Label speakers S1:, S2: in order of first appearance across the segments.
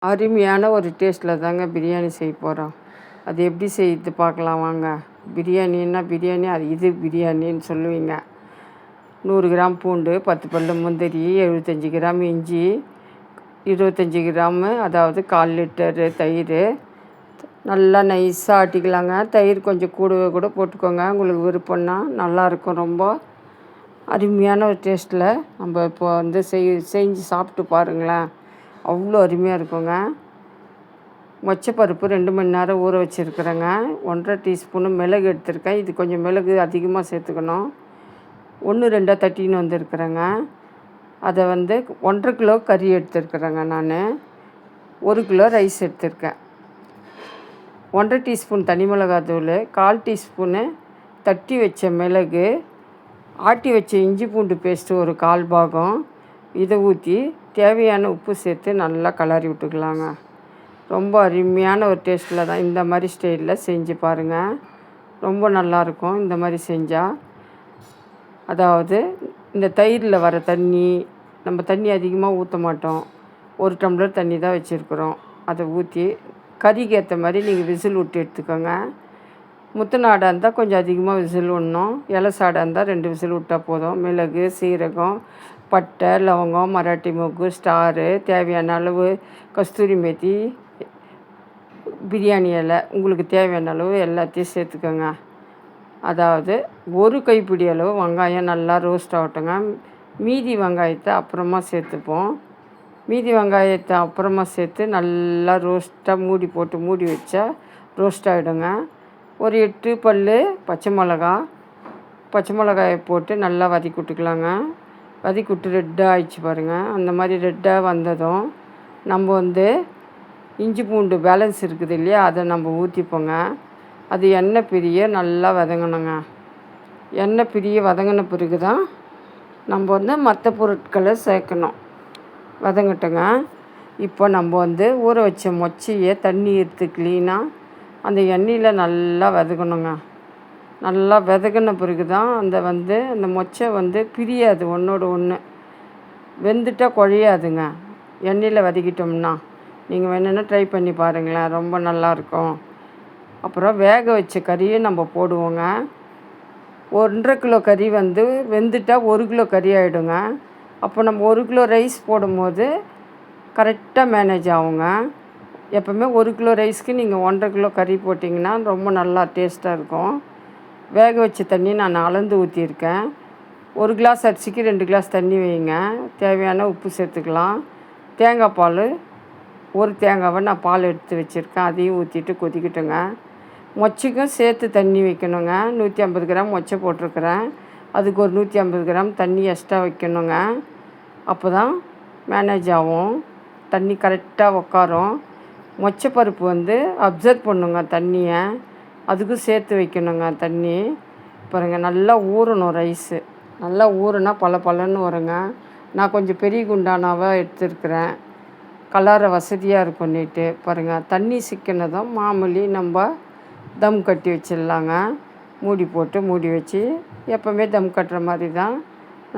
S1: அருமையான ஒரு டேஸ்ட்டில் தாங்க பிரியாணி செய்ய போகிறோம். அது எப்படி செய்யுது பார்க்கலாம் வாங்க. பிரியாணின்னா பிரியாணி, அது இது பிரியாணின்னு சொல்லுவீங்க. 100 கிராம் பூண்டு, 10 பல்லு முந்திரி, 75 கிராம் இஞ்சி, 25 கிராமு அதாவது 1/4 லிட்டரு தயிர். நல்லா நைஸாக ஆட்டிக்கலாங்க. தயிர் கொஞ்சம் கூடவே கூட போட்டுக்கோங்க, உங்களுக்கு விருப்பம்னா. நல்லாயிருக்கும். ரொம்ப அருமையான ஒரு டேஸ்ட்டில் நம்ம இப்போ வந்து செஞ்சு சாப்பிட்டு பாருங்களேன். அவ்வளோ அருமையாக இருக்குங்க. மொச்சப்பருப்பு 2 மணி நேரம் ஊற வச்சுருக்குறேங்க. 1/2 டீஸ்பூனு மிளகு எடுத்திருக்கேன். இது கொஞ்சம் மிளகு அதிகமாக சேர்த்துக்கணும். 1 2 தட்டின்னு வந்துருக்குறேங்க. அதை வந்து 1/2 கிலோ கறி எடுத்துருக்குறேங்க. நான் 1 கிலோ ரைஸ் எடுத்திருக்கேன். 1/2 டீஸ்பூன் தனி மிளகாத்தூள், 1/4 டீஸ்பூனு தட்டி வச்ச மிளகு, ஆட்டி வச்ச இஞ்சி பூண்டு பேஸ்ட்டு ஒரு 1/4 பாகம், இதை ஊற்றி தேவையான உப்பு சேர்த்து நல்லா கிளறி விட்டுக்கலாங்க. ரொம்ப அருமையான ஒரு டேஸ்ட்டில் தான். இந்த மாதிரி ஸ்டைலில் செஞ்சு பாருங்கள். ரொம்ப நல்லாயிருக்கும் இந்த மாதிரி செஞ்சால். அதாவது இந்த தயிரில் வர தண்ணி, நம்ம தண்ணி அதிகமாக ஊற்ற மாட்டோம். 1 டம்ளர் தண்ணி தான் வச்சுருக்குறோம். அதை ஊற்றி கறிக்கு ஏற்ற மாதிரி நீங்கள் விசில் விட்டு எடுத்துக்கோங்க. முத்துநாடாக இருந்தால் கொஞ்சம் அதிகமாக விசில் விடணும். இலசாடாக இருந்தால் 2 விசில் விட்டால் போதும். மிளகு, சீரகம், பட்டை, லவங்கம், மராட்டி மொக்கு, ஸ்டாரு, தேவையான அளவு கஸ்தூரி மேத்தி, பிரியாணி இலை, உங்களுக்கு தேவையான அளவு எல்லாத்தையும் சேர்த்துக்கோங்க. அதாவது 1 கைப்பிடி அளவு வெங்காயம் நல்லா ரோஸ்ட் ஆகட்டுங்க. மீதி வெங்காயத்தை அப்புறமா சேர்த்துப்போம். மீதி வெங்காயத்தை அப்புறமா சேர்த்து நல்லா ரோஸ்ட்டாக மூடி வச்சா ரோஸ்ட் ஆகிடுங்க. ஒரு 8 பல் பச்சை மிளகாயை போட்டு நல்லா வதக்கி விட்டுக்கலாங்க. வதக்கி விட்டு ரெட்டாக ஆயிடுச்சு பாருங்கள். அந்த மாதிரி ரெட்டாக வந்ததும் நம்ம வந்து இஞ்சி பூண்டு பேலன்ஸ் இருக்குது இல்லையா, அதை நம்ம ஊற்றிப்போங்க. அது எண்ணெய் பிரிய நல்லா வதங்கணுங்க. எண்ணெய் பிரிய வதங்கின பிறகு தான் நம்ம வந்து மற்ற பொருட்களை சேர்க்கணும். வதங்கட்டுங்க. இப்போ நம்ம வந்து ஊற வச்ச மொச்சையை தண்ணி எடுத்து க்ளீனாக அந்த எண்ணெயில் நல்லா வதக்கணுங்க. நல்லா வதக்கின பிறகு தான் அந்த மொச்சை வந்து பிரியாது, ஒன்றோட ஒன்று வெந்துட்டால் குழையாதுங்க. எண்ணெயில் வதக்கிட்டோம்னா நீங்கள் வேணும்னா ட்ரை பண்ணி பாருங்களேன். ரொம்ப நல்லாயிருக்கும். அப்புறம் வேக வச்ச கறியை நம்ம போடுவோங்க. 1/2 கிலோ கறி வந்து வெந்துட்டால் 1 கிலோ கறி ஆகிடுங்க. அப்போ நம்ம 1 கிலோ ரைஸ் போடும்போது கரெக்டாக மேனேஜ் ஆகுங்க. எப்போவுமே 1 கிலோ ரைஸ்க்கு நீங்கள் 1/2 கிலோ கறி போட்டிங்கன்னா ரொம்ப நல்லா டேஸ்ட்டாக இருக்கும். வேக வச்ச தண்ணி நான் அளந்து ஊற்றியிருக்கேன். 1 கிளாஸ் அரிசிக்கு 2 கிளாஸ் தண்ணி வைங்க. தேவையான உப்பு சேர்த்துக்கலாம். தேங்காய் பால், 1 தேங்காவை நான் பால் எடுத்து வச்சுருக்கேன். அதையும் ஊற்றிட்டு கொதிக்கட்டுங்க. மொச்சைக்கும் சேர்த்து தண்ணி வைக்கணுங்க. 150 கிராம் மொச்சை போட்டிருக்கிறேன். அதுக்கு ஒரு 150 கிராம் தண்ணி எக்ஸ்ட்ரா வைக்கணுங்க. அப்போ தான் மேனேஜ் ஆகும். தண்ணி கரெக்டாக உக்காரும். மொச்சப்பருப்பு வந்து அப்சர்வ் பண்ணுங்க தண்ணியை, அதுக்கும் சேர்த்து வைக்கணுங்க தண்ணி. பாருங்கள், நல்லா ஊறணும் ரைஸு. நல்லா ஊறுனா பலன்னு வருங்க. நான் கொஞ்சம் பெரிய குண்டானாவை எடுத்துருக்கிறேன். கலர வசதியாக இருக்கும். நீட்டு பாருங்கள். தண்ணி சிக்கினதும் மாமூலி நம்ம தம் கட்டி வச்சிடலாங்க. மூடி வச்சு எப்போவுமே தம் கட்டுற மாதிரி தான்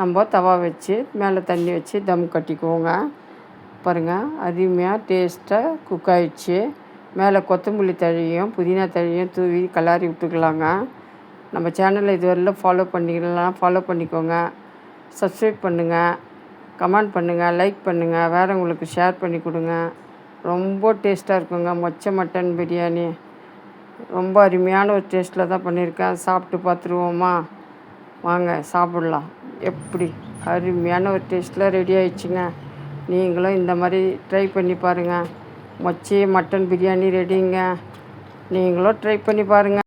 S1: நம்ம தவா வச்சு மேலே தண்ணி வச்சு தம் கட்டிக்குவோங்க. பாருங்கள், அருமையாக டேஸ்ட்டாக குக் ஆகிடுச்சு. மேலே கொத்தமல்லி தழையும் புதினா தழையும் தூவி கிளறி விட்டுக்கலாங்க. நம்ம சேனலை இதுவரையிலும் ஃபாலோ பண்ணிக்கலாம், ஃபாலோ பண்ணிக்கோங்க. சப்ஸ்கிரைப் பண்ணுங்கள், கமெண்ட் பண்ணுங்கள், லைக் பண்ணுங்கள், வேறவங்களுக்கு ஷேர் பண்ணி கொடுங்க. ரொம்ப டேஸ்ட்டாக இருக்குங்க மொச்சை மட்டன் பிரியாணி. ரொம்ப அருமையான ஒரு டேஸ்ட்டில் தான் பண்ணியிருக்கேன். சாப்பிட்டு பார்த்துருவோமா? வாங்க சாப்பிட்லாம். எப்படி அருமையான ஒரு டேஸ்ட்டில் ரெடி ஆகிடுச்சுங்க. நீங்களும் இந்த மாதிரி ட்ரை பண்ணி பாருங்கள். மொச்சை மட்டன் பிரியாணி ரெடிங்க. நீங்களும் ட்ரை பண்ணி பாருங்கள்.